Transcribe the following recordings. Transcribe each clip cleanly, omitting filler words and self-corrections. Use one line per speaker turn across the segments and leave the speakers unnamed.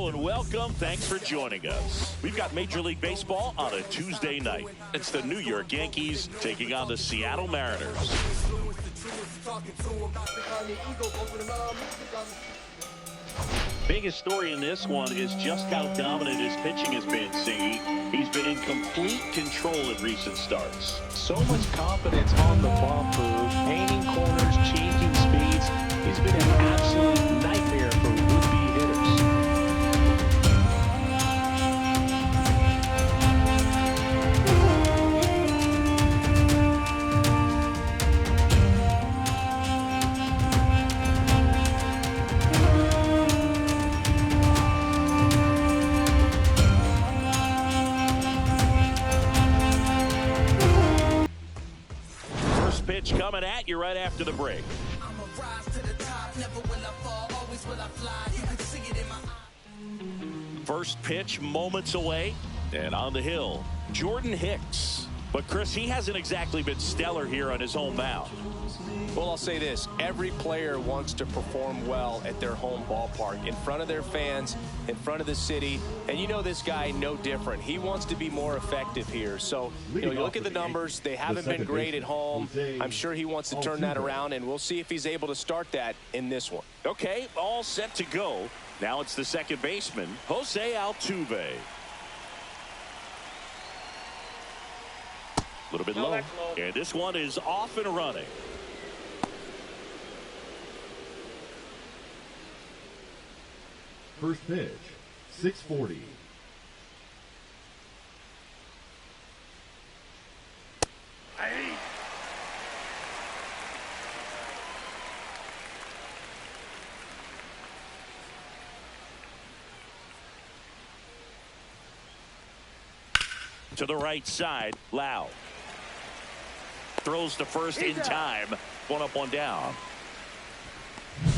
Hello and welcome. Thanks for joining us. We've got Major League Baseball on a Tuesday night. It's the New York Yankees taking on the Seattle Mariners. Biggest story in this one is just how dominant his pitching has been, Singy. He's been in complete control in recent starts.
So much confidence on the bump move, painting corners, changing speeds. He's been an absolute nightmare for would-be hitters.
Pitch coming at you right after the break. First pitch moments away, and on the hill, Jordan Hicks. But Chris, he hasn't exactly been stellar here on his home mound.
Well, I'll say this. Every player wants to perform well at their home ballpark, in front of their fans, in front of the city. And you know this guy no different. He wants to be more effective here. So, you look at the numbers. They haven't been great at home. I'm sure he wants to turn that around, and we'll see if he's able to start that in this one.
Okay, all set to go. Now it's the second baseman, Jose Altuve. A little bit low. And this one is off and running.
First pitch, 640.
To the right side, Lau. Throws to first in time. One up, one down.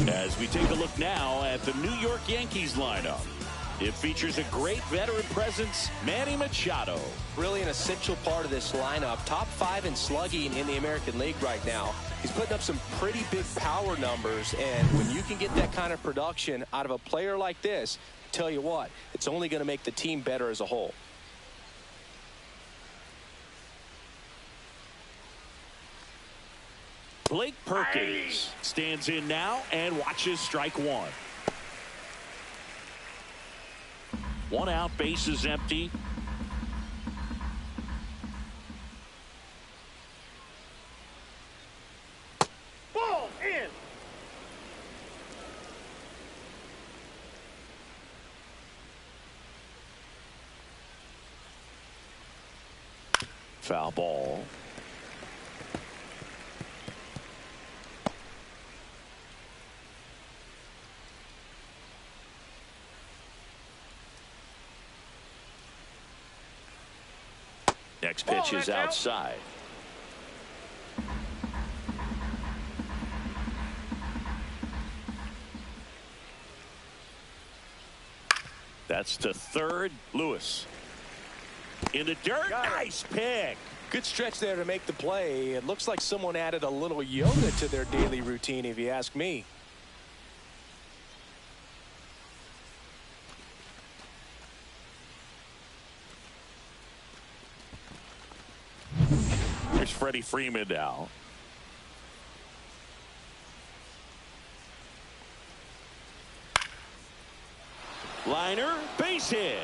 As we take a look now at the New York Yankees lineup. It features a great veteran presence, Manny Machado.
Really an essential part of this lineup. Top 5 in slugging in the American League right now. He's putting up some pretty big power numbers, and when you can get that kind of production out of a player like this, tell you what, it's only going to make the team better as a whole.
Blake Perkins stands in now and watches strike one. One out, base is empty.
Ball in.
Foul ball. Next pitch is outside. That's to third. Lewis. In the dirt. Nice pick.
Good stretch there to make the play. It looks like someone added a little yoga to their daily routine, if you ask me.
Here's Freddie Freeman now. Liner, base hit.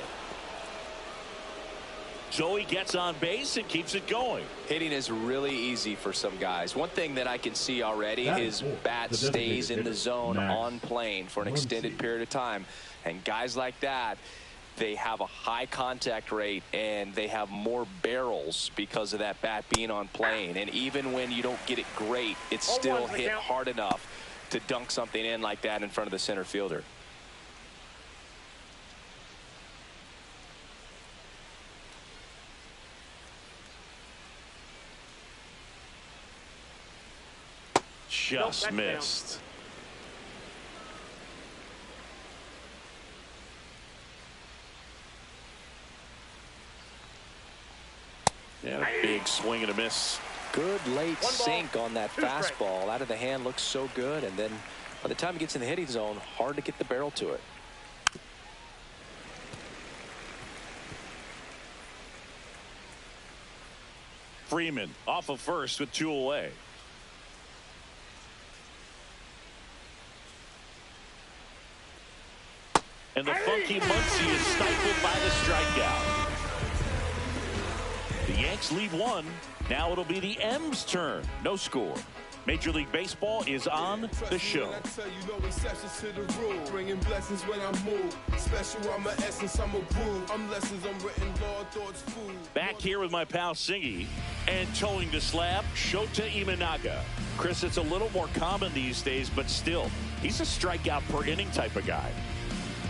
Joey gets on base and keeps it going.
Hitting is really easy for some guys. One thing that I can see already, his bat stays in the zone on plane for an extended period of time. And guys like that, they have a high contact rate and they have more barrels because of that bat being on plane. And even when you don't get it great, it's still hit hard enough to dunk something in like that in front of the center fielder.
Just missed. And a big swing and a miss.
Good late sink on that fastball. Out of the hand, looks so good. And then by the time it gets in the hitting zone, hard to get the barrel to it.
Freeman off of first with 2 away. And the funky Muncy is stifled by the strikeout. The Yanks lead 1. Now it'll be the M's turn. No score. Major League Baseball is on the show. Back here with my pal Singy, and towing the slab, Shota Imanaga. Chris, it's a little more common these days, but still, he's a strikeout per inning type of guy.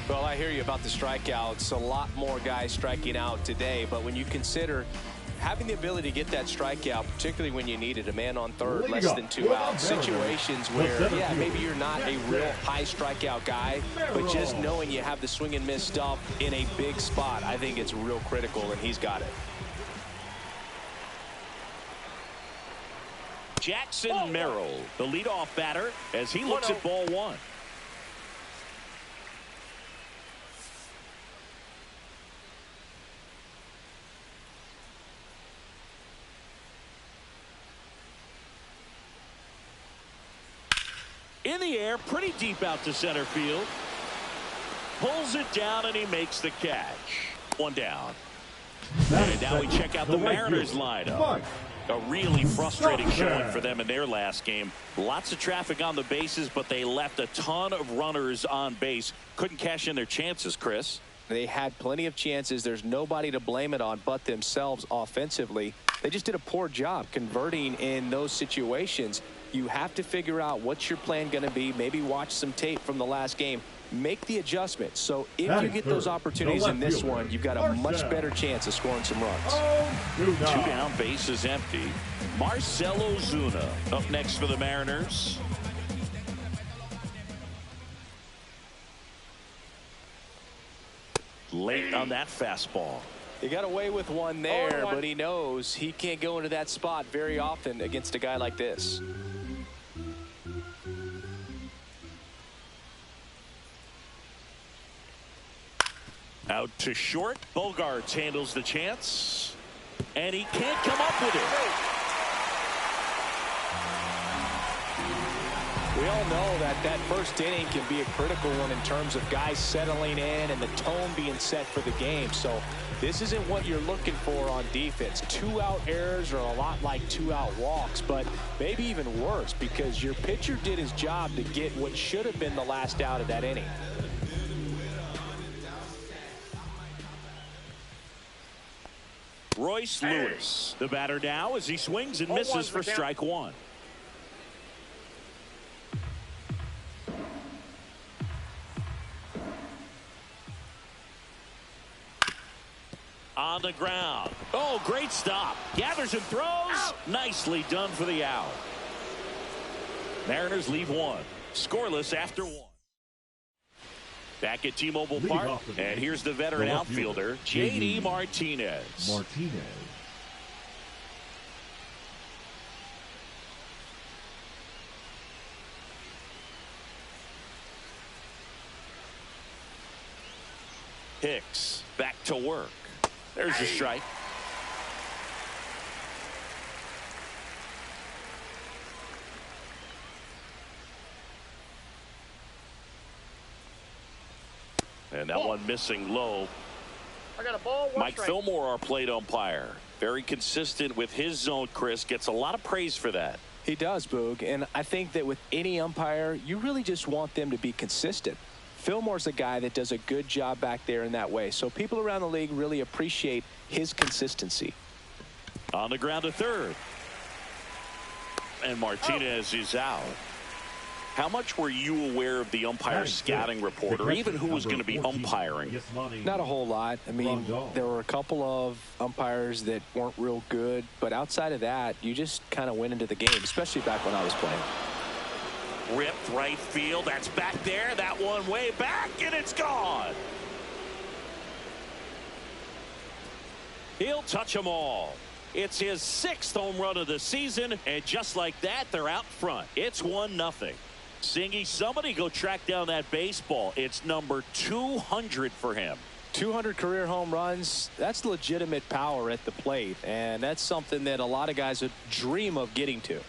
Well, I hear you about the strikeouts. A lot more guys striking out today, but when you consider having the ability to get that strikeout, particularly when you needed a man on third, less than 2 outs, situations where, yeah, maybe you're not a real high strikeout guy, but just knowing you have the swing and miss stuff in a big spot, I think it's real critical, and he's got it.
Jackson Merrill, the leadoff batter, as he looks at ball 1. In the air, pretty deep out to center field. Pulls it down, and he makes the catch. 1 down. And now we check out the Mariners lineup. A really frustrating showing for them in their last game. Lots of traffic on the bases, but they left a ton of runners on base. Couldn't cash in their chances, Chris.
They had plenty of chances. There's nobody to blame it on but themselves offensively. They just did a poor job converting in those situations. You have to figure out what's your plan going to be. Maybe watch some tape from the last game. Make the adjustment. So if you get those opportunities in this one, you've got a much better chance of scoring some runs.
2 down, base is empty. Marcell Ozuna up next for the Mariners. Late on that fastball.
He got away with one there, but he knows he can't go into that spot very often against a guy like this.
Out to short. Bogaerts handles the chance, and he can't come up with it.
We all know that first inning can be a critical one in terms of guys settling in and the tone being set for the game. So this isn't what you're looking for on defense. 2-out errors are a lot like 2-out walks, but maybe even worse because your pitcher did his job to get what should have been the last out of that inning.
Royce Lewis, the batter now, as he swings and misses for strike 1. On the ground. Oh, great stop. Gathers and throws. Out. Nicely done for the out. Mariners leave 1. Scoreless after 1. Back at T-Mobile Park, and here's the veteran outfielder, J.D. Martinez. Hicks back to work. There's a strike. And that one missing low.
I got a ball.
Mike Fillmore, our plate umpire. Very consistent with his zone, Chris. Gets a lot of praise for that.
He does, Boog. And I think that with any umpire, you really just want them to be consistent. Fillmore's a guy that does a good job back there in that way. So people around the league really appreciate his consistency.
On the ground to third. And Martinez is out. How much were you aware of the umpire scouting report, or even who was going to be umpiring?
Not a whole lot. I mean, there were a couple of umpires that weren't real good, but outside of that, you just kind of went into the game, especially back when I was playing.
Ripped right field. That's back there. That one way back, and it's gone. He'll touch them all. It's his 6th home run of the season, and just like that, they're out front. It's 1-0. Singy, somebody go track down that baseball. It's number 200 for him.
200 career home runs, that's legitimate power at the plate, and that's something that a lot of guys would dream of getting to.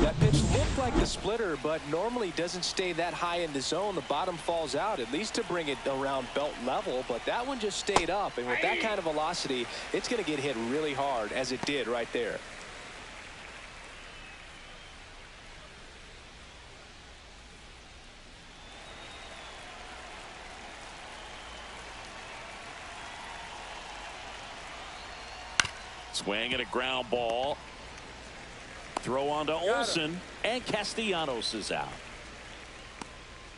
That pitch looked like the splitter, but normally doesn't stay that high in the zone. The bottom falls out, at least to bring it around belt level, but that one just stayed up, and with that kind of velocity, it's going to get hit really hard, as it did right there.
Swing and a ground ball. Throw on to Olsen, and Castellanos is out.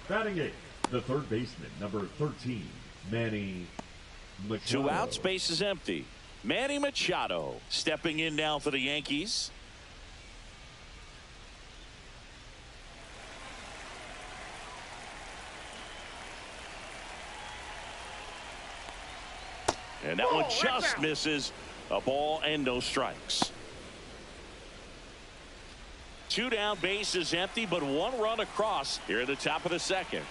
Batting eighth, the third baseman, number 13, Manny Machado.
2 outs, base is empty. Manny Machado stepping in now for the Yankees. And that one just misses. A ball and no strikes. 2 down, base is empty, but 1 run across here at the top of the second.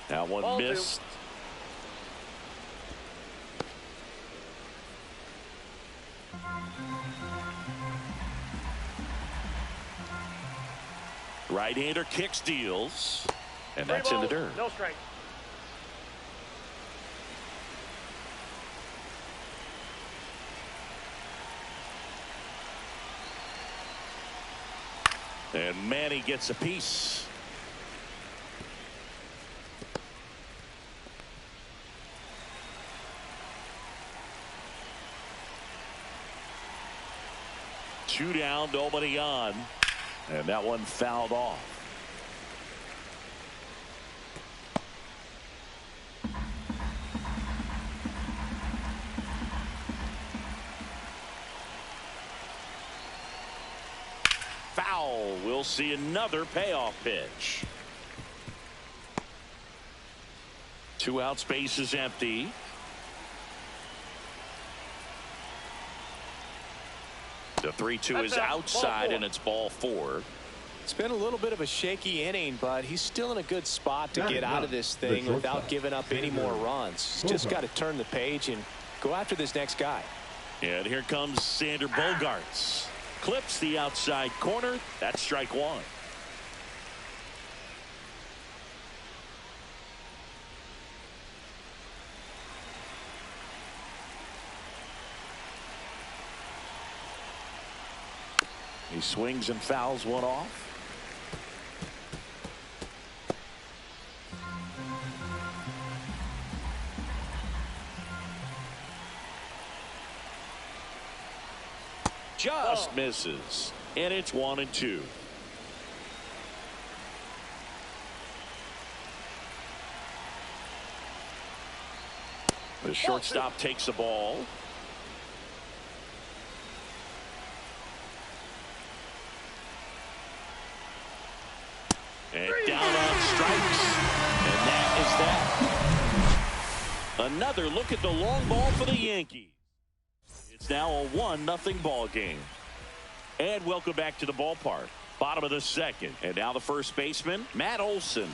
That one
Ball
missed.
2.
Right-hander kicks, deals, and
3
that's in the
balls,
dirt.
no strike.
And Manny gets a piece. Two down, nobody on, and that one fouled off. Foul. We'll see another payoff pitch. 2 outs, base is empty. The 3-2 is outside, and it's ball 4.
It's been a little bit of a shaky inning, but he's still in a good spot to get out of this thing without giving up any more runs. He's just got to turn the page and go after this next guy.
And here comes Sander Bogarts. Clips the outside corner. That's strike 1. He swings and fouls one off. Just misses, and it's 1-2. The shortstop takes the ball. And down on strikes, and that is that. Another look at the long ball for the Yankees. It's now a 1-0 ball game. And welcome back to the ballpark. Bottom of the second. And now the first baseman, Matt Olson.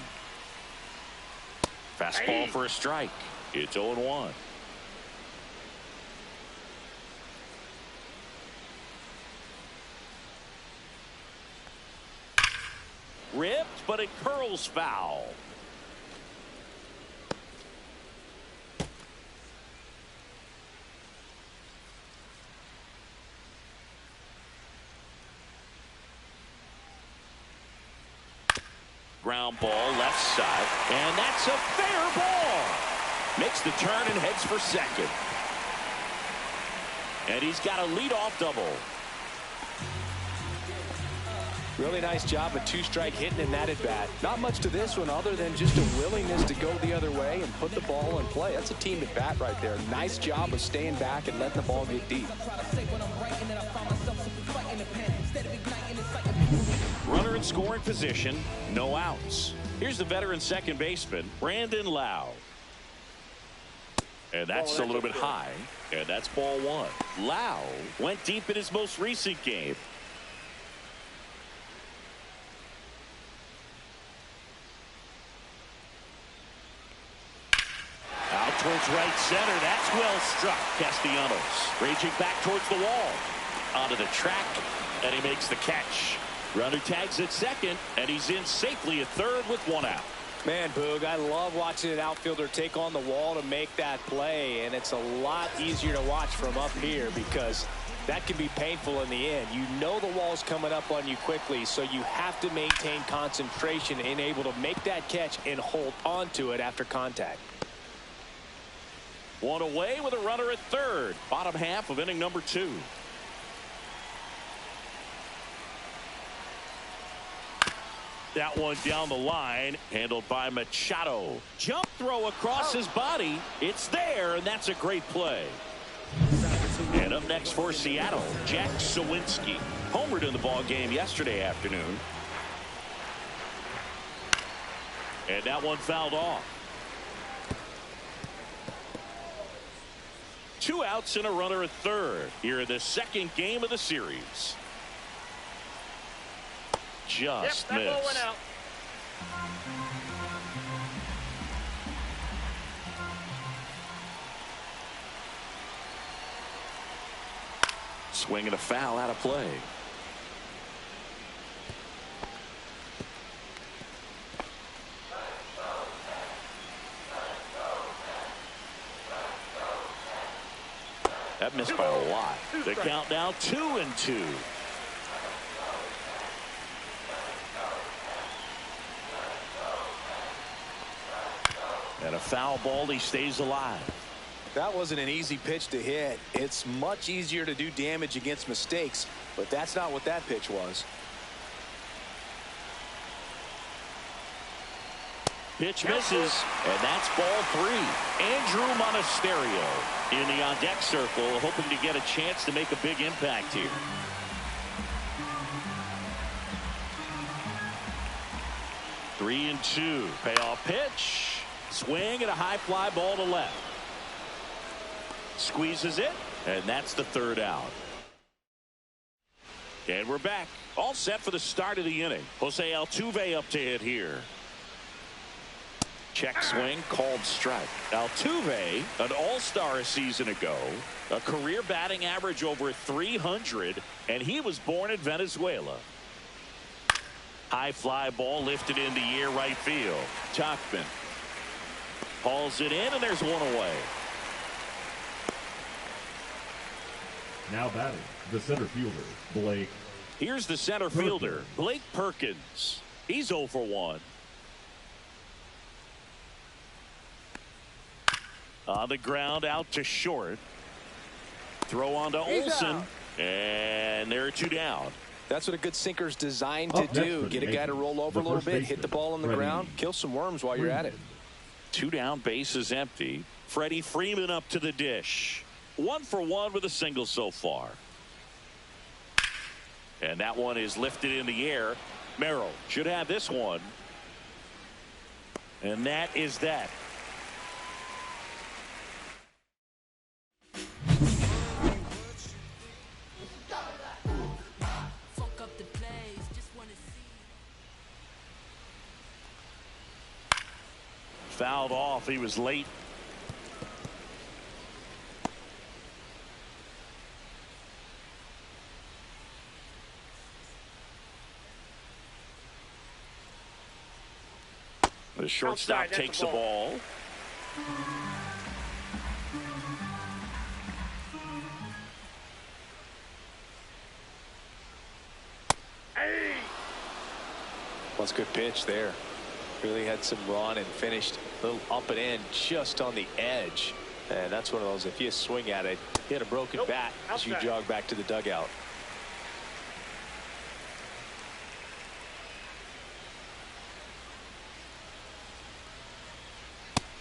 Fastball for a strike. It's 0-1. Ripped, but it curls foul. Ground ball left side, and that's a fair ball. Makes the turn and heads for second. And he's got a leadoff double.
Really nice job of 2-strike hitting in that at bat. Not much to this one other than just a willingness to go the other way and put the ball in play. That's a team at bat right there. Nice job of staying back and letting the ball get deep.
Runner in scoring position, no outs. Here's the veteran second baseman, Brandon Lau. And that's a little bit high, and that's ball 1. Lau went deep in his most recent game. towards right center. That's well struck. Castellanos raging back towards the wall. Onto the track, and he makes the catch. Runner tags at second, and he's in safely at third with one out.
Man, Boog, I love watching an outfielder take on the wall to make that play, and it's a lot easier to watch from up here because that can be painful in the end. You know the wall's coming up on you quickly, so you have to maintain concentration and able to make that catch and hold on to it after contact.
One away with a runner at third. Bottom half of inning number 2. That one down the line, handled by Machado. Jump throw across his body. It's there, and that's a great play. And up next for Seattle, Jack Sawinski. Homered in the ball game yesterday afternoon. And that one fouled off. 2 outs and a runner at third here in the second game of the series. Just
that ball
missed.
went out.
Swing and a foul out of play. That missed by a lot. The count now 2-2. And a foul ball. He stays alive.
That wasn't an easy pitch to hit. It's much easier to do damage against mistakes, but that's not what that pitch was.
Pitch misses, and that's ball 3. Andrew Monasterio in the on-deck circle, hoping to get a chance to make a big impact here. Three and 2. Payoff pitch. Swing and a high fly ball to left. Squeezes it, and that's the third out. And we're back. All set for the start of the inning. Jose Altuve up to hit here. Check swing, called strike. Altuve, an all-star a season ago, a career batting average over 300, and he was born in Venezuela. High fly ball lifted in the air right field. Tauchman hauls it in, and there's one away.
Now batting, the center fielder, Blake.
Here's the center fielder, Blake Perkins. He's 0 for 1. On the ground, out to short. Throw on to Olsen, and there are 2 down.
That's what a good sinker's designed to do. Get a guy to roll over a little bit, hit the ball on the ground, kill some worms while you're at it.
2 down, base is empty. Freddie Freeman up to the dish. 1 for 1 with a single so far. And that one is lifted in the air. Merrill should have this one. And that is that. Fouled off. He was late. The shortstop takes the ball.
Hey.
That's a good pitch there. Really had some run and finished a little up and in just on the edge. And that's one of those, if you swing at it, hit a broken bat as you jog back to the dugout.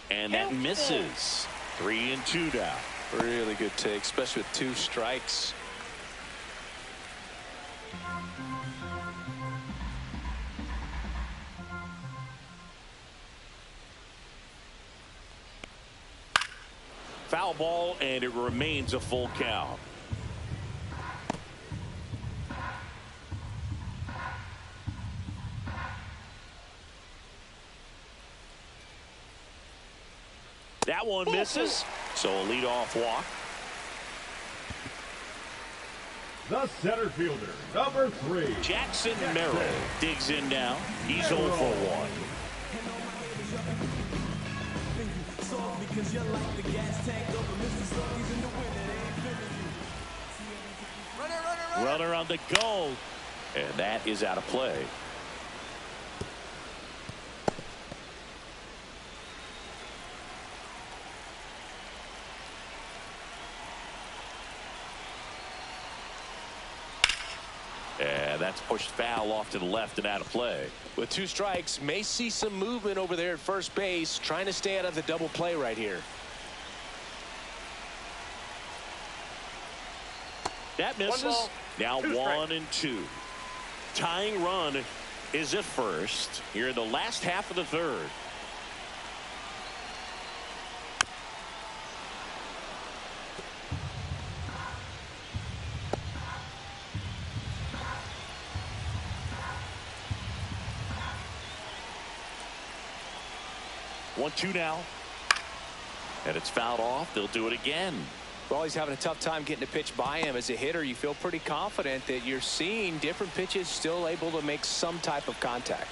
And that misses. 3 and 2 down.
Really good take, especially with 2 strikes.
Foul ball, and it remains a full count. That one misses. So a leadoff walk.
The center fielder, number 3.
Jackson Merrill digs in now. He's 0 for 1. Runner on the go. And that is out of play. And that's pushed foul off to the left and out of play.
With 2 strikes, may see some movement over there at first base, trying to stay out of the double play right here.
That misses. Now 1 and 2. Tying run is at first here in the last half of the third. One, 2 now. And it's fouled off. They'll do it again.
Well, he's having a tough time getting a pitch by him. As a hitter, you feel pretty confident that you're seeing different pitches still able to make some type of contact.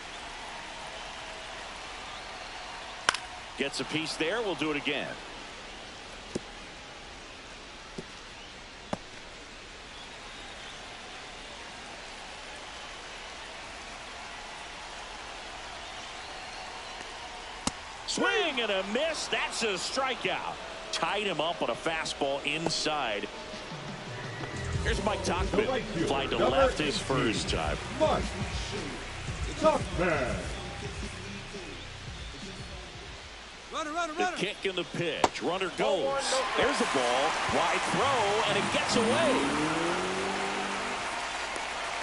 Gets a piece there. We'll do it again. Swing and a miss. That's a strikeout. Tied him up on a fastball inside. Here's Mike Tauchman. Flying to left his first time.
Mike Tauchman.
The kick and the pitch. Runner goes. There's the ball. Wide throw, and it gets away.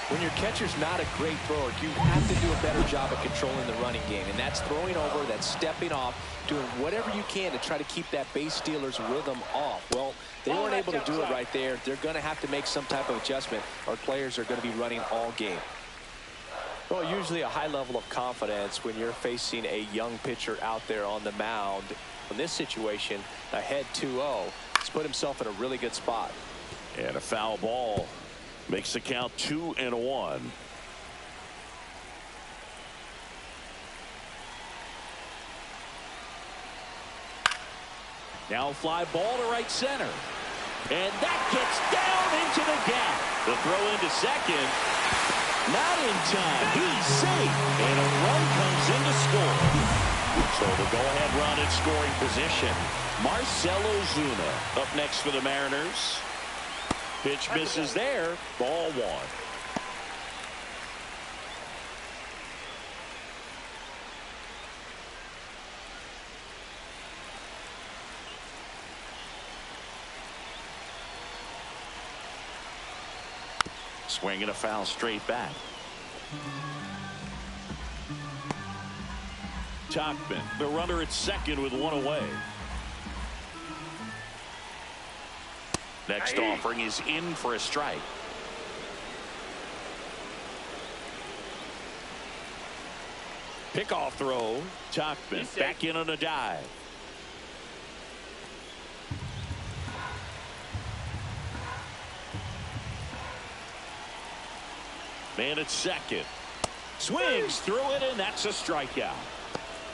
When your catcher's not a great thrower, you have to do a better job of controlling the running game. And that's throwing over, that's stepping off, doing whatever you can to try to keep that base stealer's rhythm off. Well, they weren't able to do it right there. They're going to have to make some type of adjustment. Our players are going to be running all game. Well, usually a high level of confidence when you're facing a young pitcher out there on the mound. In this situation, ahead 2-0, he's put himself in a really good spot.
And a foul ball. Makes the count 2-1. Now fly ball to right center. And that gets down into the gap. The throw into second. Not in time. He's safe. And a run comes in to score. So the go-ahead run in scoring position. Marcell Ozuna up next for the Mariners. Pitch misses there. Ball 1. Swinging a foul straight back. Tauchman, the runner at second with 1 away. Next offering is in for a strike. Pickoff throw. Tauchman back in on a dive. Man at second. Swings through it, and that's a strikeout.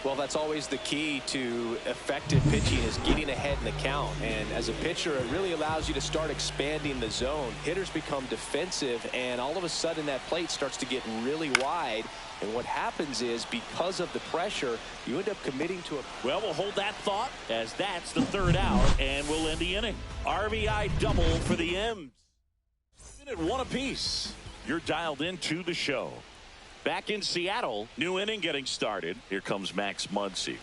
Well, that's always the key to effective pitching, is getting ahead in the count. And as a pitcher, it really allows you to start expanding the zone. Hitters become defensive, and all of a sudden that plate starts to get really wide. And what happens is, because of the pressure, you end up committing to a...
Well, we'll hold that thought, as that's the third out, and we'll end the inning. RBI double for the M's. Minute 1 apiece. You're dialed into the show. Back in Seattle, new inning getting started. Here comes Max Muncy.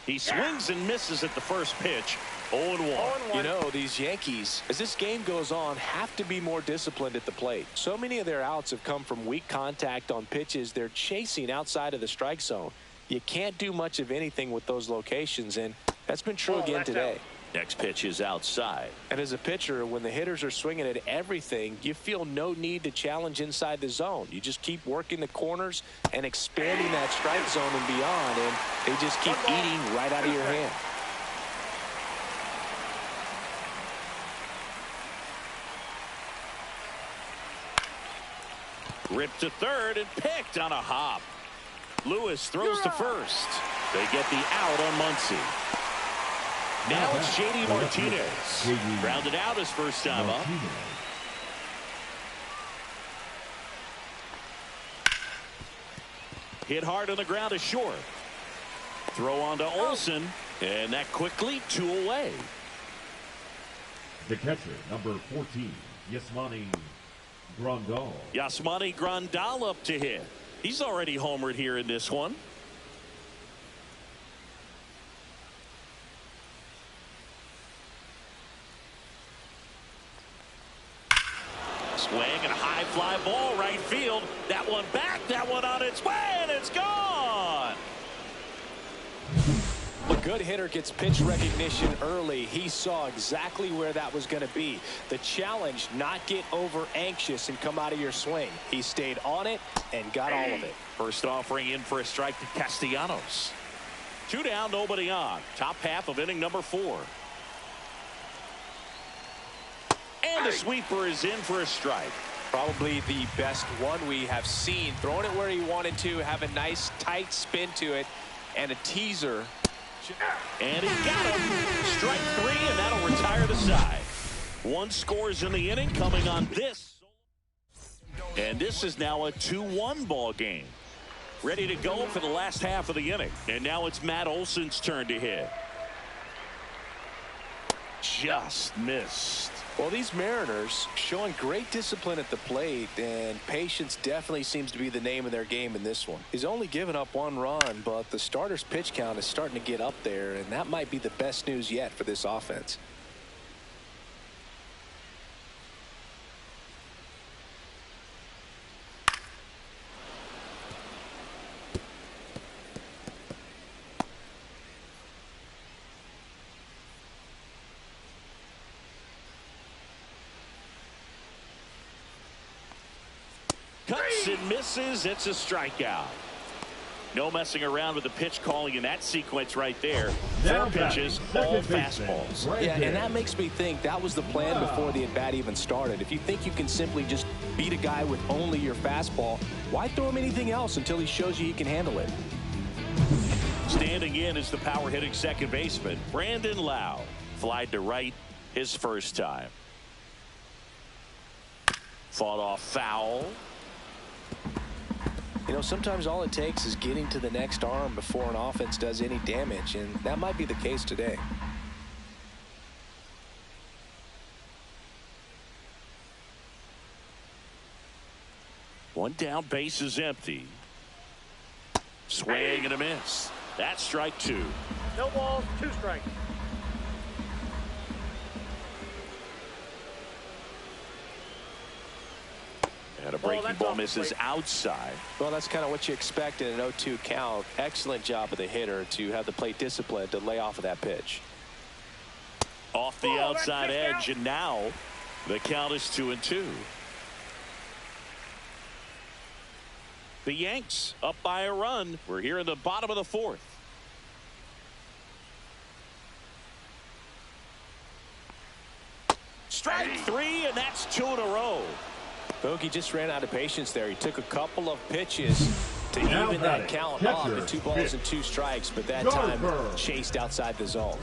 He swings and misses at the first pitch. 0-1.
You know, these Yankees, as this game goes on, have to be more disciplined at the plate. So many of their outs have come from weak contact on pitches they're chasing outside of the strike zone. You can't do much of anything with those locations, and that's been true again today.
Next pitch is outside.
And as a pitcher, when the hitters are swinging at everything, you feel no need to challenge inside the zone. You just keep working the corners and expanding that strike zone and beyond, and they just keep eating right out of your hand.
Ripped to third and picked on a hop. Lewis throws to first. They get the out on Muncy. Now it's J.D. Martinez. Grounded out his first time up. Hit hard on the ground is short. Throw on to Olsen, and that quickly 2 away.
The catcher, number 14, Yasmani Grandal.
Yasmani Grandal up to hit. He's already homered here in this one. Swing and a high fly ball right field. That one back, that one on its way, and it's gone.
A good hitter gets pitch recognition early. He saw exactly where that was going to be. The challenge, not get over anxious and come out of your swing. He stayed on it and got all of it.
First offering in for a strike to Castellanos. 2 down, nobody on. Top half of inning number 4. And the sweeper is in for a strike.
Probably the best one we have seen. Throwing it where he wanted to, have a nice tight spin to it, and a teaser.
And he got him. Strike 3, and that'll retire the side. 1 scores in the inning coming on this. And this is now a 2-1 ball game. Ready to go for the last half of the inning. And now it's Matt Olson's turn to hit. Just missed.
Well, these Mariners showing great discipline at the plate, and patience definitely seems to be the name of their game in this one. He's only given up 1 run, but the starter's pitch count is starting to get up there, and that might be the best news yet for this offense.
Cuts and misses. It's a strikeout. No messing around with the pitch calling in that sequence right there. 4 pitches, all fastballs.
Yeah, and that makes me think that was the plan before the at-bat even started. If you think you can simply just beat a guy with only your fastball, why throw him anything else until he shows you he can handle it?
Standing in is the power-hitting second baseman, Brandon Lau. Flied to right his first time. Fought off foul.
You know, sometimes all it takes is getting to the next arm before an offense does any damage, and that might be the case today.
One down, base is empty. Swing and a miss. That's strike 2.
No balls, 2 strikes.
And a breaking ball misses outside.
Well, that's kind of what you expect in an 0-2 count. Excellent job of the hitter to have the plate discipline to lay off of that pitch.
Off the outside edge, and now the count is 2-2. The Yanks up by a run. We're here in the bottom of the 4th. Strike 3, and that's 2 in a row.
Bogey just ran out of patience there. He took a couple of pitches to even that count off at 2 balls and 2 strikes, but that time chased outside the zone.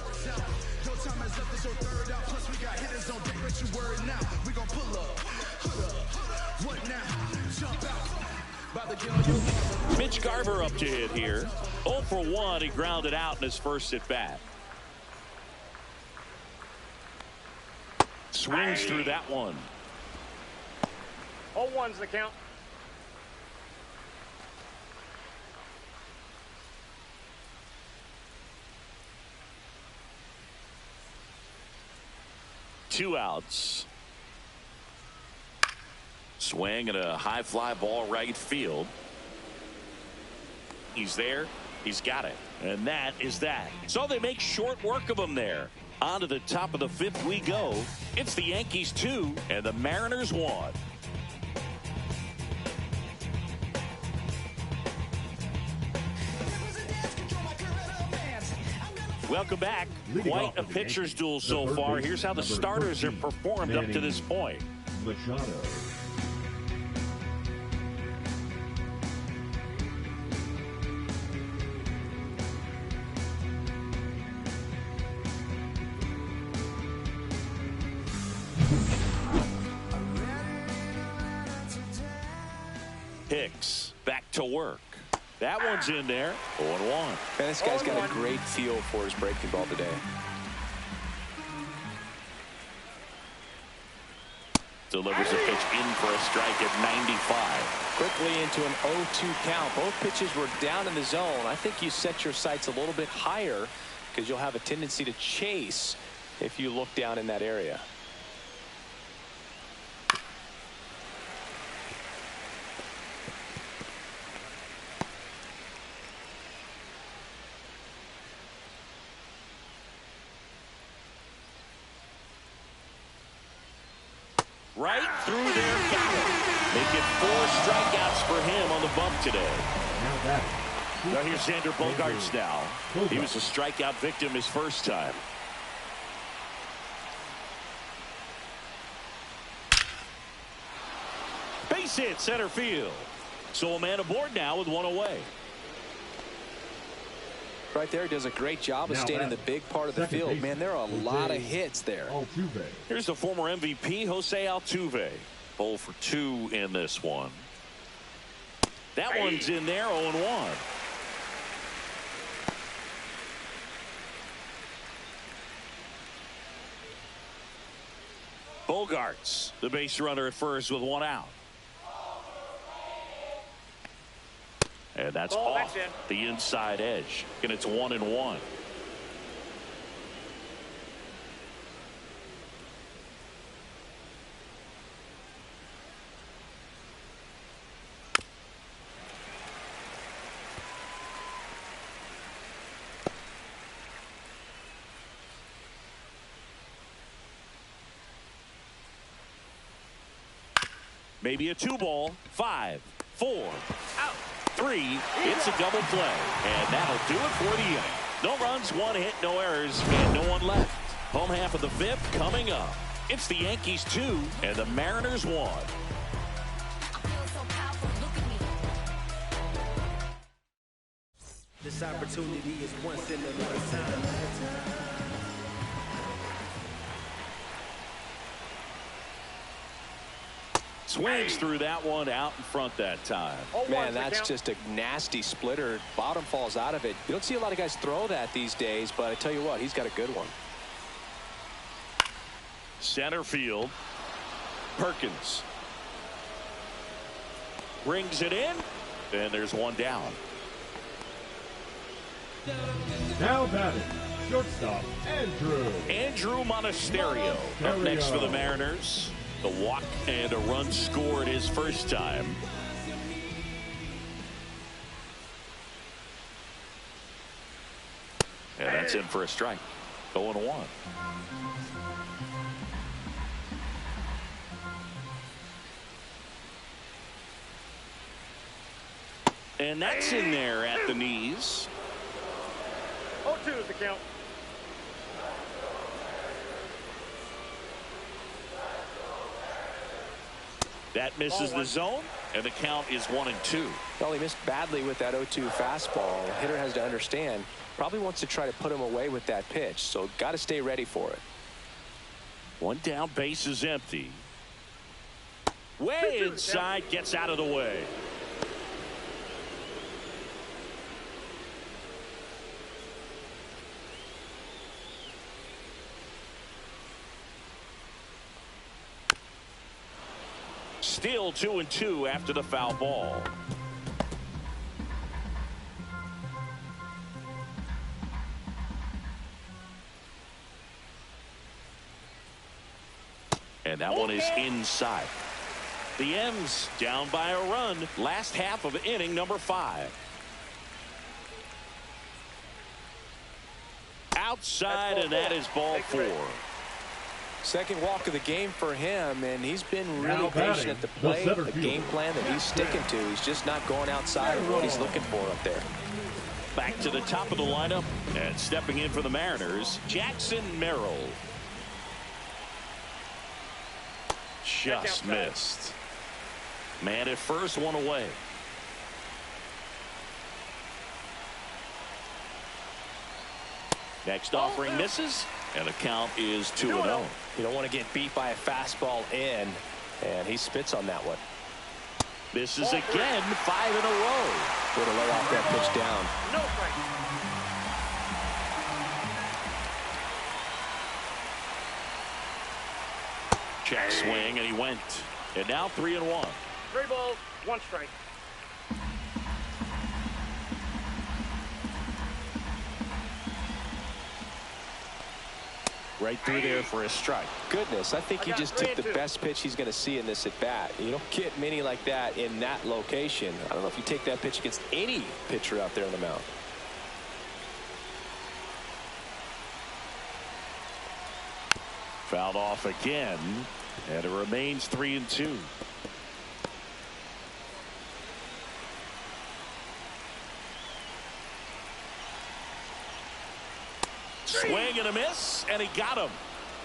Mitch Garver up to hit here. 0 for 1. He grounded out in his first at bat. Swings through that one.
0-1's the count.
Two outs. Swing and a high fly ball right field. He's there. He's got it. And that is that. So they make short work of him there. On to the top of the 5th we go. It's the Yankees 2 and the Mariners 1. Welcome back. Quite a pitcher's duel so far. Here's how the starters have performed up to this point.
Machado.
to work. That one's in there. 0-1.
Man, this guy's got a great feel for his breaking ball today.
Delivers a pitch in for a strike at 95.
Quickly into an 0-2 count. Both pitches were down in the zone. I think you set your sights a little bit higher because you'll have a tendency to chase if you look down in that area.
Right through there, got it. Make it 4 strikeouts for him on the bump today. Now here's Xander Bogaerts now. He was a strikeout victim his first time. Base hit center field. So a man aboard now with 1 away.
Right there, does a great job of staying in the big part of the field. Man, there are a lot of hits there.
Here's the former MVP, Jose Altuve. 0 for 2 in this one. That one's in there, 0-1. Bogaerts, the base runner at first with 1 out. And that's off the inside edge. And it's 1-1. Maybe a 2-ball. 5, 4, out. 3. It's a double play. And that'll do it for the inning. No runs, 1 hit, no errors, and no one left. Home half of the 5th coming up. It's the Yankees 2 and the Mariners 1.
This opportunity is once in a lifetime.
Swings through that one out in front that time.
Man, that's just a nasty splitter. Bottom falls out of it. You don't see a lot of guys throw that these days, but I tell you what, he's got a good one.
Center field. Perkins brings it in, and there's 1 down.
Now batting, shortstop
Andrew Monasterio up next for the Mariners. The walk and a run scored his first time. And that's in for a strike. 0-1. And that's in there at the knees.
0-2 is the count.
That misses the zone, and the count is 1-2.
Well, he missed badly with that 0-2 fastball. The hitter has to understand, probably wants to try to put him away with that pitch, so got to stay ready for it.
1 down, base is empty. Way inside, gets out of the way. Still 2-2 after the foul ball. And that one is inside. The M's down by a run. Last half of inning number 5. Outside, and that is ball 4.
Second walk of the game for him, and he's been really patient at the plate. The game plan that he's sticking to. He's just not going outside of what he's looking for up there.
Back to the top of the lineup, and stepping in for the Mariners, Jackson Merrill. Just missed. Man at first, 1 away. Next offering misses, and the count is 2-0.
You don't want to get beat by a fastball in, and he spits on that one.
Misses again, 5 in a row.
Way to lay off that pitch down.
No strike.
Check swing, and he went. And now 3-1.
3 balls, 1 strike.
Right through there for a strike.
Goodness, I think he just took the best pitch he's going to see in this at bat. You don't get many like that in that location. I don't know if you take that pitch against any pitcher out there on the mound.
Fouled off again, and it remains 3-2. Swing and a miss, and he got him.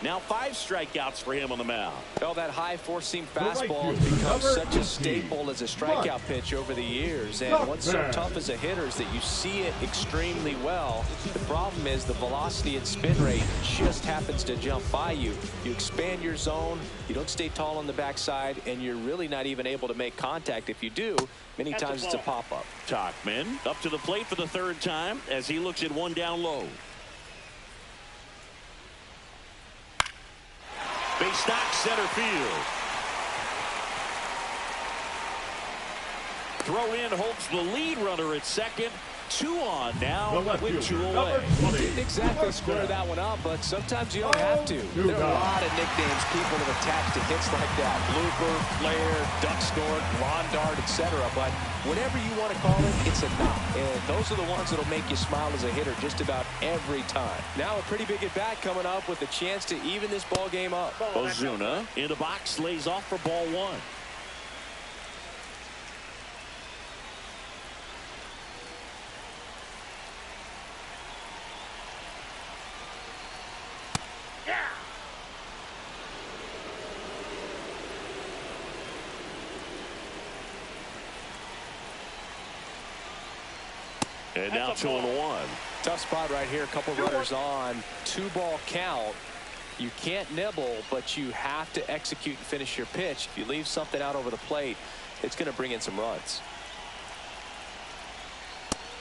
Now 5 strikeouts for him on the mound.
Well, that high four-seam fastball has become such a staple as a strikeout pitch over the years. And what's so tough as a hitter is that you see it extremely well. The problem is the velocity and spin rate just happens to jump by you. You expand your zone, you don't stay tall on the backside, and you're really not even able to make contact. If you do, many times it's a pop-up.
Tauchman up to the plate for the 3rd time as he looks at 1 down low. Base knock, center field. Throw in holds the lead runner at second. 2 on now with 2 away.
Didn't exactly square that one up, but sometimes you don't have to. There are a lot of nicknames people have attached to hits like that. Blooper, flare, duck snort, lawn dart, etc. But whatever you want to call it, it's a knock. And those are the ones that'll make you smile as a hitter just about every time. Now a pretty big at bat coming up with a chance to even this ball game up.
Ozuna in the box lays off for ball 1. And now 2-1.
Tough spot right here. A couple runners on. 2-ball count. You can't nibble, but you have to execute and finish your pitch. If you leave something out over the plate, it's going to bring in some runs.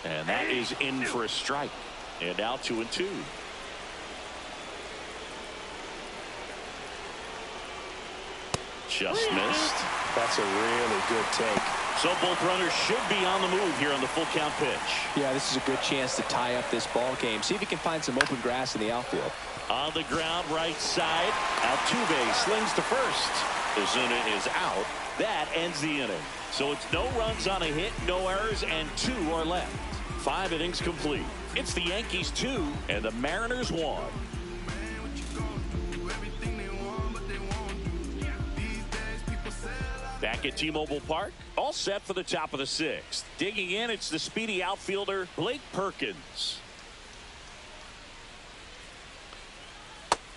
And that is in for a strike. And now 2-2. Just missed.
That's a really good take.
So both runners should be on the move here on the full count pitch.
Yeah, this is a good chance to tie up this ball game. See if he can find some open grass in the outfield.
On the ground, right side. Altuve slings to first. Ozuna is out. That ends the inning. So it's no runs on a hit, no errors, and 2 are left. 5 innings complete. It's the Yankees 2 and the Mariners 1. Back at T-Mobile Park, all set for the top of the 6th. Digging in, it's the speedy outfielder, Blake Perkins.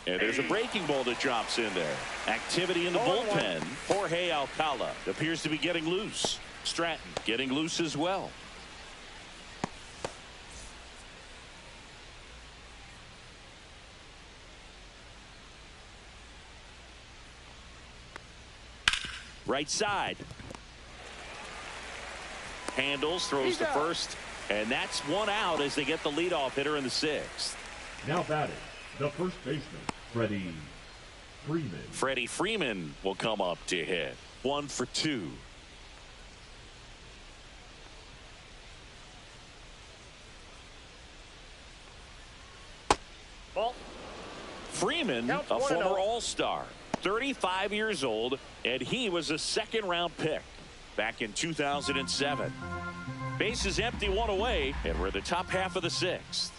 And there's a breaking ball that drops in there. Activity in the bullpen. Jorge Alcala appears to be getting loose. Stratton getting loose as well. Right side. Handles, throws to first, and that's 1 out as they get the leadoff hitter in the 6th.
Now batting, the first baseman, Freddie Freeman.
Freddie Freeman will come up to hit. 1 for 2.
Ball.
Freeman, a former All-Star. 35 years old, and he was a 2nd-round pick back in 2007. Bases empty, 1 away, and we're in the top half of the 6th.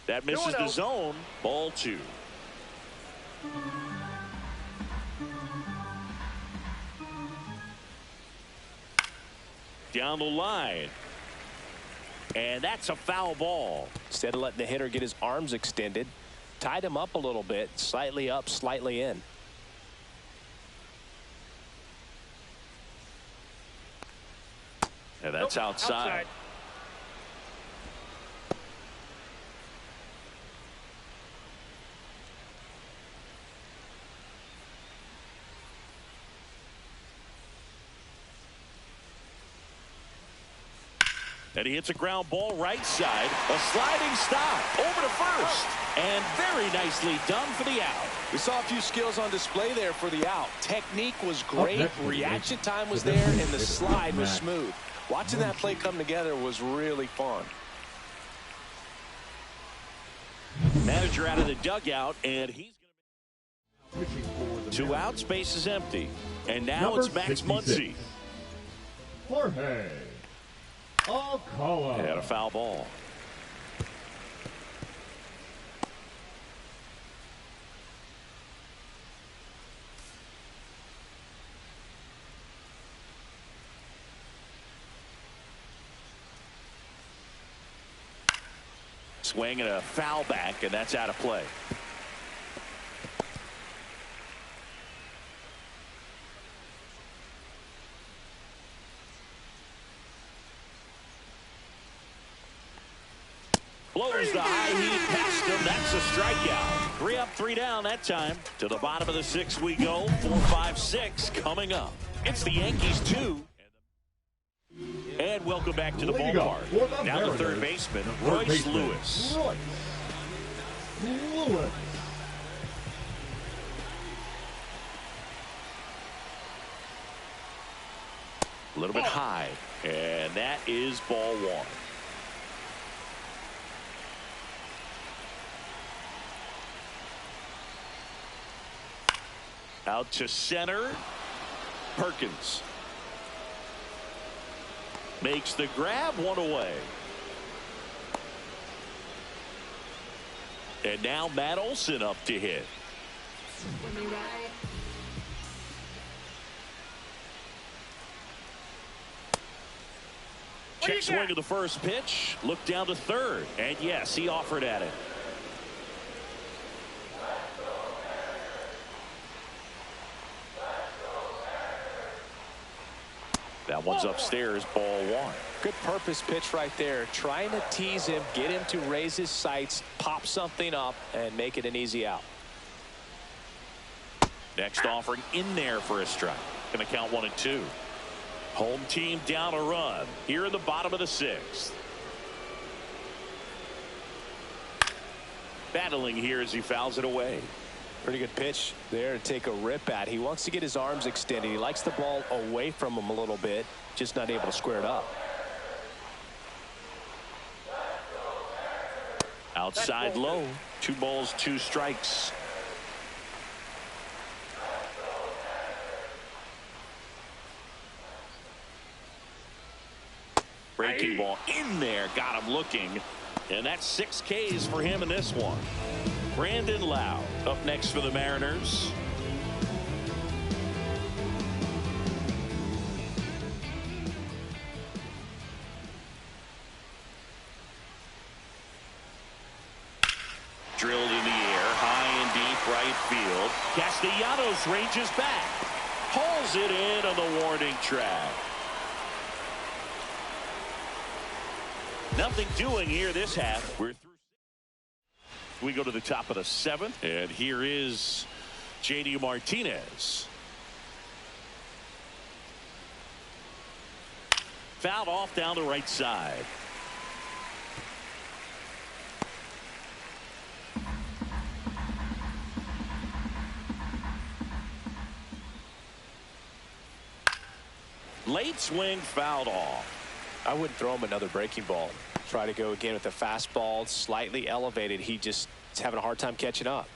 That misses the zone. Ball 2. Down the line. And that's a foul ball.
Instead of letting the hitter get his arms extended, tied him up a little bit, slightly up, slightly in.
And that's outside. And he hits a ground ball right side. A sliding stop over to first. And very nicely done for the out.
We saw a few skills on display there for the out. Technique was great. Reaction time was there. And the slide was smooth. Watching that play come together was really fun.
Manager out of the dugout. And he's going to... 2 outs. Base is empty. And now it's Max Muncy.
Jorge Alcala.
And a foul ball. Swing and a foul back, and that's out of play. Blows the high heat past him. That's a strikeout. 3 up, 3 down that time. To the bottom of the 6th we go. 4, 5, 6 coming up. It's the Yankees 2. And welcome back to the ballpark. Now the third baseman, Royce Lewis. A little bit high. And that is ball 1. Out to center. Perkins makes the grab, 1 away. And now Matt Olson up to hit. Check swing of the first pitch. Look down to third. And yes, he offered at it. That one's upstairs, ball 1.
Good purpose pitch right there. Trying to tease him, get him to raise his sights, pop something up, and make it an easy out.
Next offering in there for a strike. Going to count 1 and 2. Home team down a run here in the bottom of the 6th. Battling here as he fouls it away.
Pretty good pitch there to take a rip at. He wants to get his arms extended. He likes the ball away from him a little bit, just not able to square it up.
Outside low. 2 balls, 2 strikes. Breaking ball in there. Got him looking. And that's 6 Ks for him in this one. Brandon Lau up next for the Mariners. Drilled in the air, high and deep right field. Castellanos ranges back. Hauls it in on the warning track. Nothing doing here this half. We're through. We go to the top of the 7th, and here is J.D. Martinez. Fouled off down the right side. Late swing, fouled off.
I wouldn't throw him another breaking ball. Try to go again with the fastball, slightly elevated. He just is having a hard time catching up.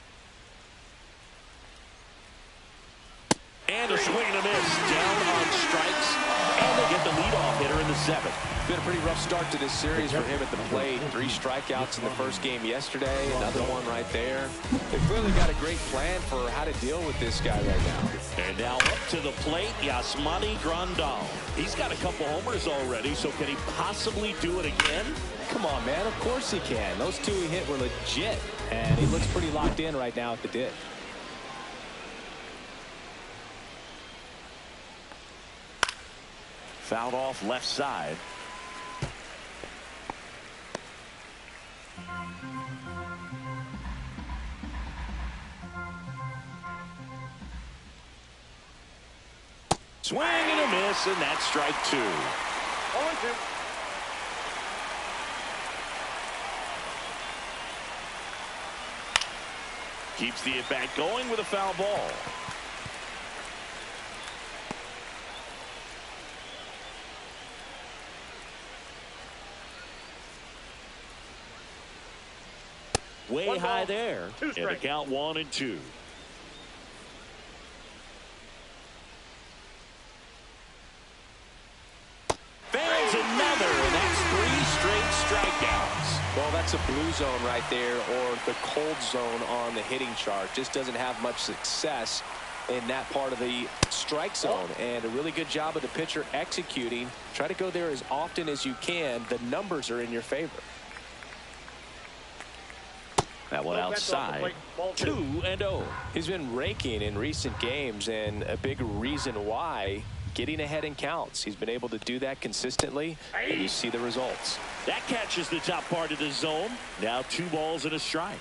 And a swing and a miss. Down on strikes. And they get the leadoff hitter in the 7th.
Been a pretty rough start to this series for him at the plate. 3 strikeouts in the first game yesterday. Another one right there. They've clearly got a great plan for how to deal with this guy right now.
And now up to the plate, Yasmani Grandal. He's got a couple homers already, so can he possibly do it again?
Come on, man. Of course he can. Those 2 he hit were legit. And he looks pretty locked in right now at the dish.
Fouled off left side. Swing and a miss, and that's strike 2.
0-2.
Keeps the at-bat going with a foul ball. Way high there. And the count 1-2. Fans another, and that's 3 straight strikeouts.
Well, that's a blue zone right there, or the cold zone on the hitting chart. Just doesn't have much success in that part of the strike zone. And a really good job of the pitcher executing. Try to go there as often as you can. The numbers are in your favor.
That one outside. 2-0.
He's been raking in recent games, and a big reason why, getting ahead in counts. He's been able to do that consistently, and you see the results.
That catches the top part of the zone. Now 2 balls and a strike.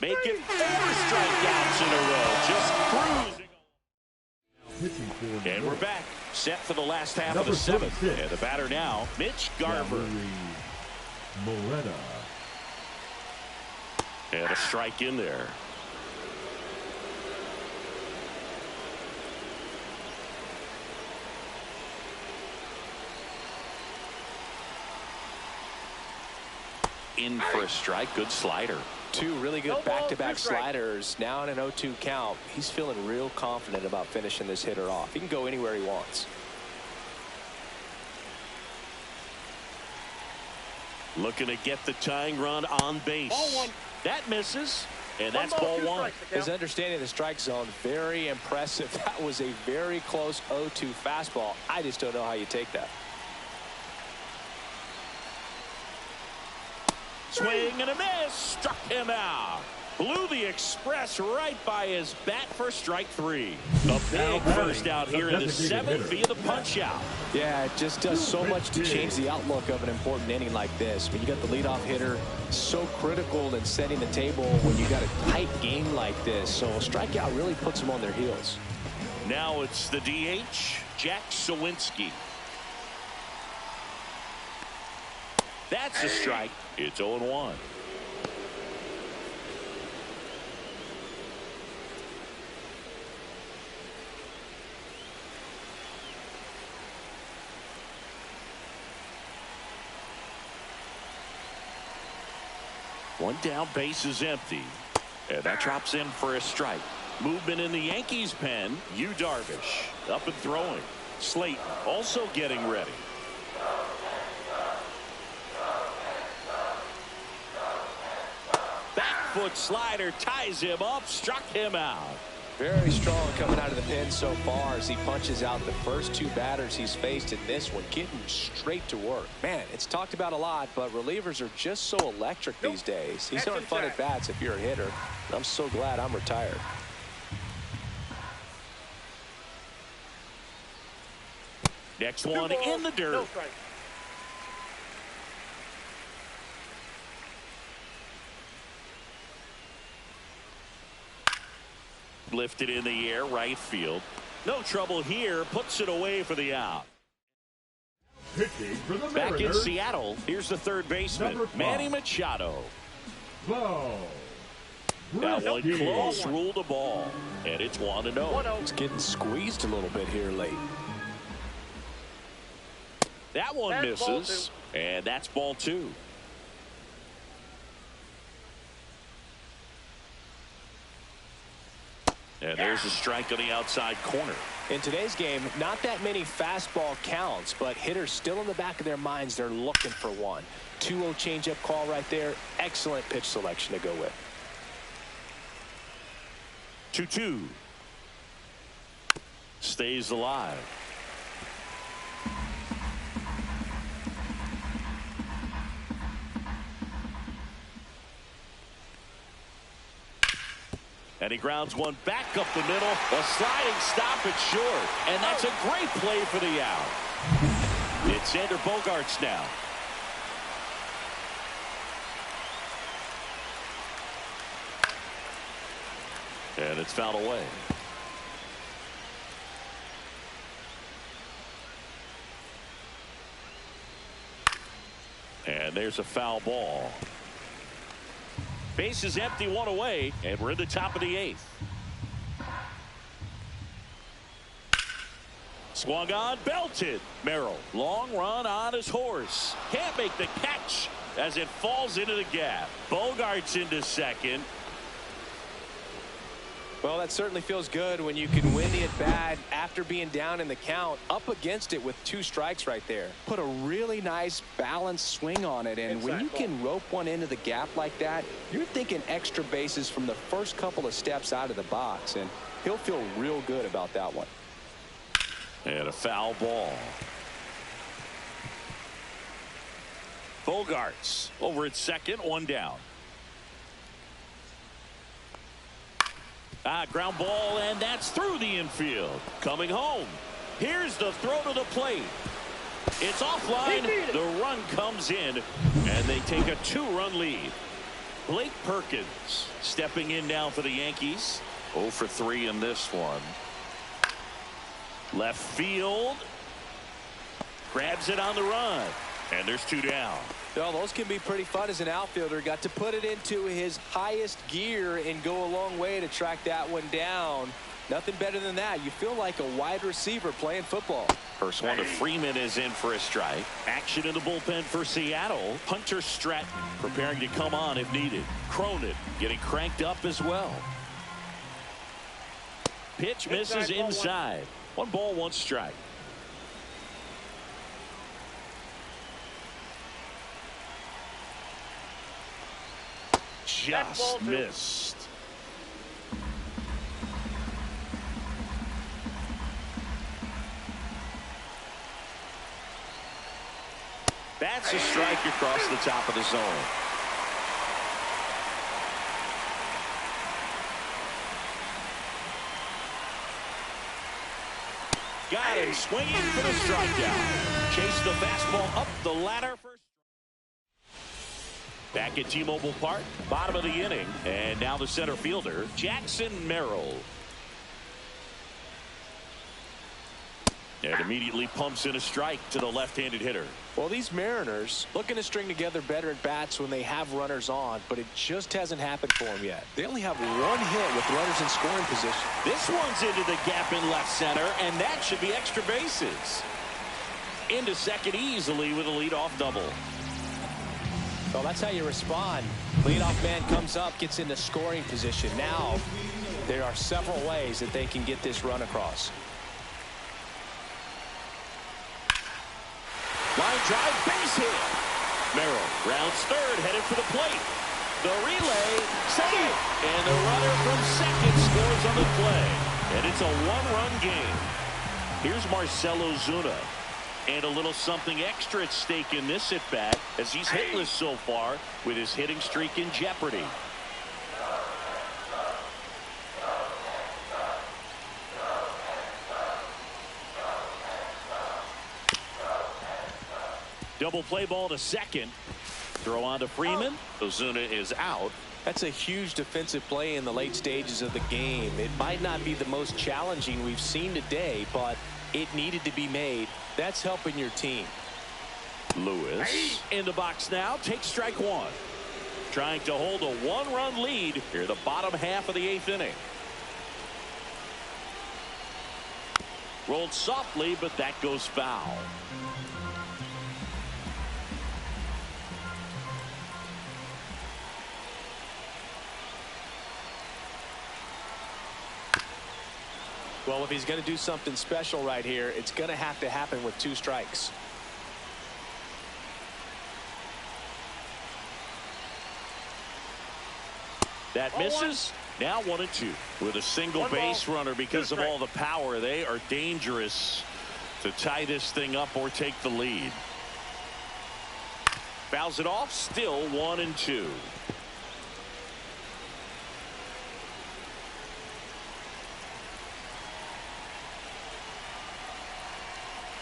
Make it 4 strikeouts in a row. Just cruising. And we're back. Set for the last half of the 7th. And the batter now, Mitch Garver.
Moretta.
And a strike in there. In for a strike. Good slider.
2 really good back-to-back sliders. Now in an 0-2 count. He's feeling real confident about finishing this hitter off. He can go anywhere he wants.
Looking to get the tying run on base. That misses. And that's ball 1.
His understanding of the strike zone, very impressive. That was a very close 0-2 fastball. I just don't know how you take that.
Swing and a miss. Struck him out. Blew the express right by his bat for strike 3. A big first out here in the 7th via the punch out.
Yeah, it just does so much to change the outlook of an important inning like this. But you got the leadoff hitter, so critical in setting the table when you got a tight game like this. So a strikeout really puts them on their heels.
Now it's the DH, Jack Sawinski. That's a strike. It's 0-1. One down, base is empty. And that drops in for a strike. Movement in the Yankees pen. Yu Darvish up and throwing. Slayton also getting ready. Foot slider ties him up, struck him out.
Very strong coming out of the pen so far as he punches out the first 2 batters he's faced in this one, getting straight to work. Man, it's talked about a lot, but relievers are just so electric these days. These aren't fun at bats if you're a hitter. I'm so glad I'm retired.
Next one in the dirt. Lifted in the air, right field. No trouble here. Puts it away for the out. Back in Seattle, here's the third baseman, Manny Machado. That one close, ruled a ball. And it's 1-0.
It's getting squeezed a little bit here late.
That one misses. And that's ball 2. And there's a strike on the outside corner.
In today's game, not that many fastball counts, but hitters still in the back of their minds, they're looking for one. 2-0 changeup call right there. Excellent pitch selection to go with.
2-2. Stays alive. And he grounds one back up the middle. A sliding stop it short. And that's a great play for the out. It's Xander Bogaerts now. And it's fouled away. And there's a foul ball. Base is empty, one away, and we're in the top of the 8th. Swung on, belted. Merrill, long run on his horse. Can't make the catch as it falls into the gap. Bogarts into second.
Well, that certainly feels good when you can win the at-bat after being down in the count, up against it with 2 strikes right there. Put a really nice balanced swing on it, and when you can rope one into the gap like that, you're thinking extra bases from the first couple of steps out of the box, and he'll feel real good about that one.
And a foul ball. Bogarts over at second, 1 down. Ground ball, and that's through the infield. Coming home. Here's the throw to the plate. It's offline. The run comes in, and they take a 2-run lead. Blake Perkins stepping in now for the Yankees. 0 for 3 in this one. Left field. Grabs it on the run. And there's 2 down.
Well, those can be pretty fun as an outfielder. Got to put it into his highest gear and go a long way to track that one down. Nothing better than that. You feel like a wide receiver playing football.
First one to Freeman is in for a strike. Action in the bullpen for Seattle. Hunter Stratton preparing to come on if needed. Cronin getting cranked up as well. Pitch misses inside. 1 ball, 1 strike. Just missed. That's a strike across the top of the zone. Got him swinging for the strikeout. Chase the fastball up the ladder for. Back at T-Mobile Park, bottom of the inning, and now the center fielder, Jackson Merrill. And immediately pumps in a strike to the left-handed hitter.
Well, these Mariners looking to string together better at bats when they have runners on, but it just hasn't happened for them yet. They only have 1 hit with runners in scoring position.
This one's into the gap in left center, and that should be extra bases. Into second easily with a leadoff double.
Well, that's how you respond. Leadoff man comes up, gets into scoring position. Now, there are several ways that they can get this run across.
Line drive, base hit. Merrill rounds third, headed for the plate. The relay, save. And the runner from second scores on the play. And it's a 1-run game. Here's Marcell Ozuna. And a little something extra at stake in this at-bat as he's hitless so far with his hitting streak in jeopardy. Double play ball to second. Throw on to Freeman. Ozuna is out.
That's a huge defensive play in the late stages of the game. It might not be the most challenging we've seen today, but it needed to be made. That's helping your team.
Lewis in the box now. Takes strike 1. Trying to hold a 1-run lead here the bottom half of the 8th inning. Rolled softly, but that goes foul.
Well, if he's going to do something special right here, it's going to have to happen with 2 strikes.
That misses. Now 1-2 with a single base runner because of all the power. They are dangerous to tie this thing up or take the lead. Fouls it off. Still 1-2.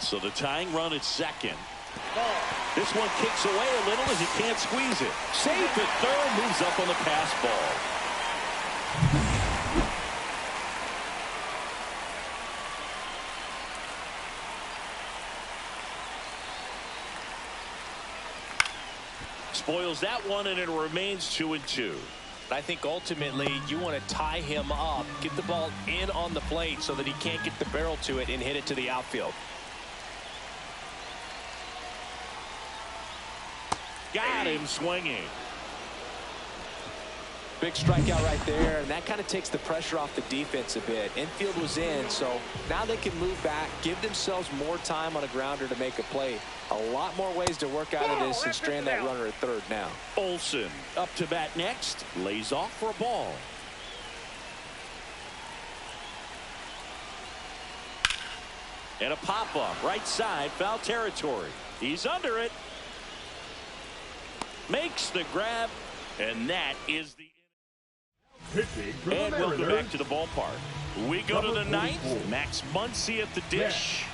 So the tying run at second. This one kicks away a little as he can't squeeze it. Safe at third, moves up on the pass ball. Spoils that one, and it remains 2-2.
I think ultimately you want to tie him up, get the ball in on the plate so that he can't get the barrel to it and hit it to the outfield.
Got him swinging.
Big strikeout right there, and that kind of takes the pressure off the defense a bit. Infield was in, so now they can move back, give themselves more time on a grounder to make a play. A lot more ways to work out of this and strand that runner at third now.
Olsen up to bat next, lays off for a ball. And a pop-up, right side, foul territory. He's under it. Makes the grab, and that is the... And welcome back to the ballpark. We go to the ninth. Max Muncy at the dish.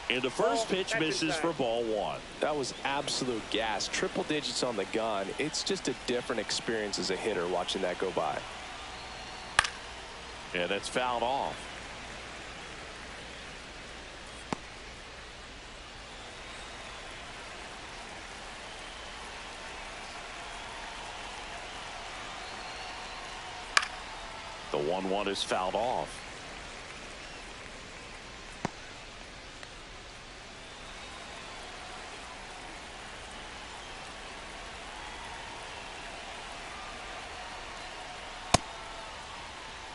And the first pitch misses for ball one.
That was absolute gas. Triple digits on the gun. It's just a different experience as a hitter watching that go by.
And that's fouled off. The 1-1 is fouled off.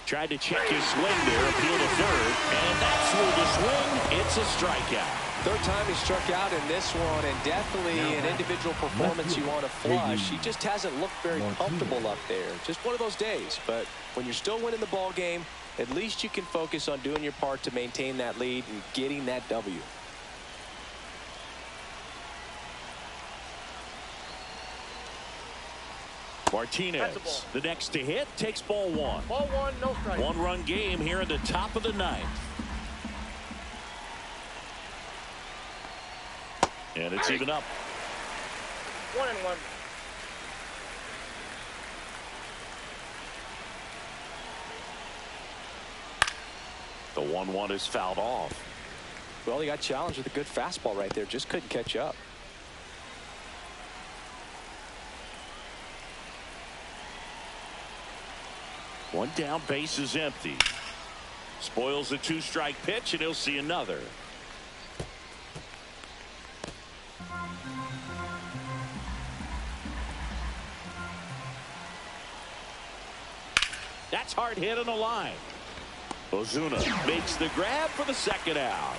Tried to check his swing there, appeal to third, and that's through the swing. It's a strikeout.
Third time he struck out in this one, and definitely an individual performance you want to flush. He just hasn't looked very comfortable up there. Just one of those days. But when you're still winning the ball game, at least you can focus on doing your part to maintain that lead and getting that W.
Martinez, the next to hit, takes ball one.
Ball one, no strike.
One-run game here in the top of the ninth. And it's even up.
1-1.
The 1-1 is fouled off.
Well, he got challenged with a good fastball right there. Just couldn't catch up.
One down, base is empty. Spoils the two-strike pitch, and he'll see another. That's hard hit on the line. Ozuna makes the grab for the second out.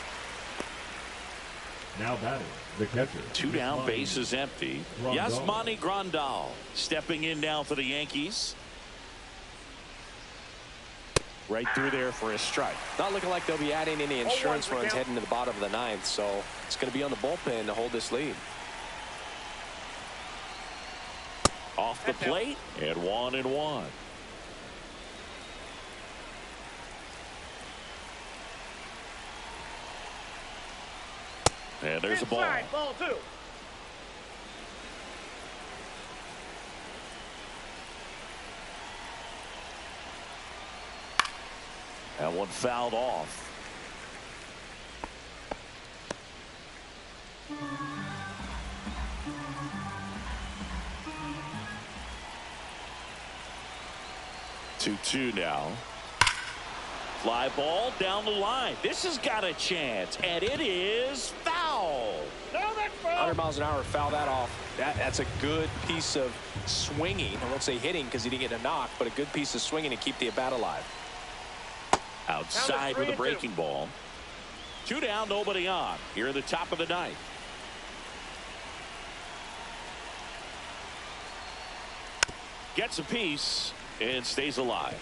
Now batting, the catcher.
Two down, base is empty. Yasmani Grandal stepping in now for the Yankees. Right through there for a strike.
Not looking like they'll be adding any insurance runs heading to the bottom of the ninth, so it's going to be on the bullpen to hold this lead.
Off the plate, and 1-1. And there's a ball.
Ball two.
That one fouled off. Two now. Fly ball down the line. This has got a chance, and it is foul.
No, that's foul.
100 miles an hour, foul that off. That's a good piece of swinging. I won't say hitting because he didn't get a knock, but a good piece of swinging to keep the at bat alive.
Outside with a breaking ball. Two down, nobody on. Here in the top of the ninth. Gets a piece and stays alive.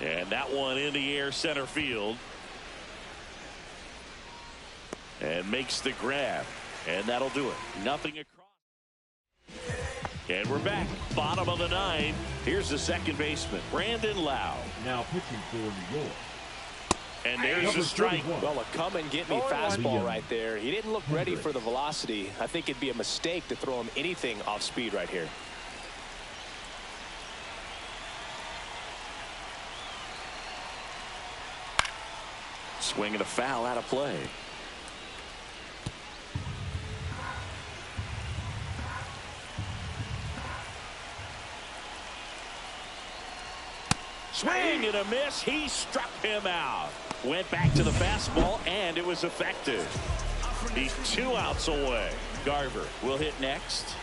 And that one in the air center field. And makes the grab. And that'll do it. Nothing across. And we're back. Bottom of the ninth. Here's the second baseman, Brandon Lau.
Now pitching for New York.
And there's a strike.
Well, a come and get me fastball right there. He didn't look ready for the velocity. I think it'd be a mistake to throw him anything off speed right here.
Swing and a foul out of play. Swing and a miss. He struck him out. Went back to the fastball, and it was effective. He's 2 outs away. Garver will hit next.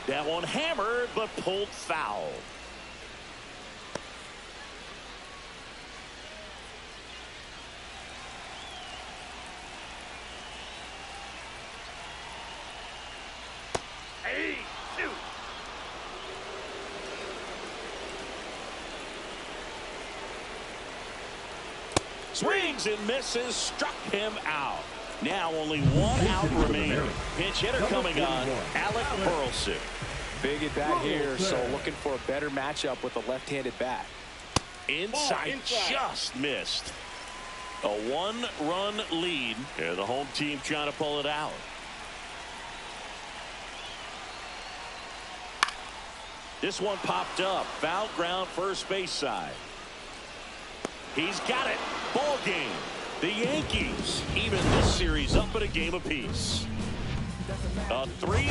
That one hammered, but pulled foul.
Hey, shoot.
Swings and misses, struck him out. Now only 1 out remaining. Pinch hitter coming on, Alec Burleson.
Big at bat here, so looking for a better matchup with a left-handed bat.
Inside, just missed. A 1-run lead. Yeah, the home team trying to pull it out. This one popped up. Foul ground, first base side. He's got it. Ball game. The Yankees even this series up at a game apiece. A 3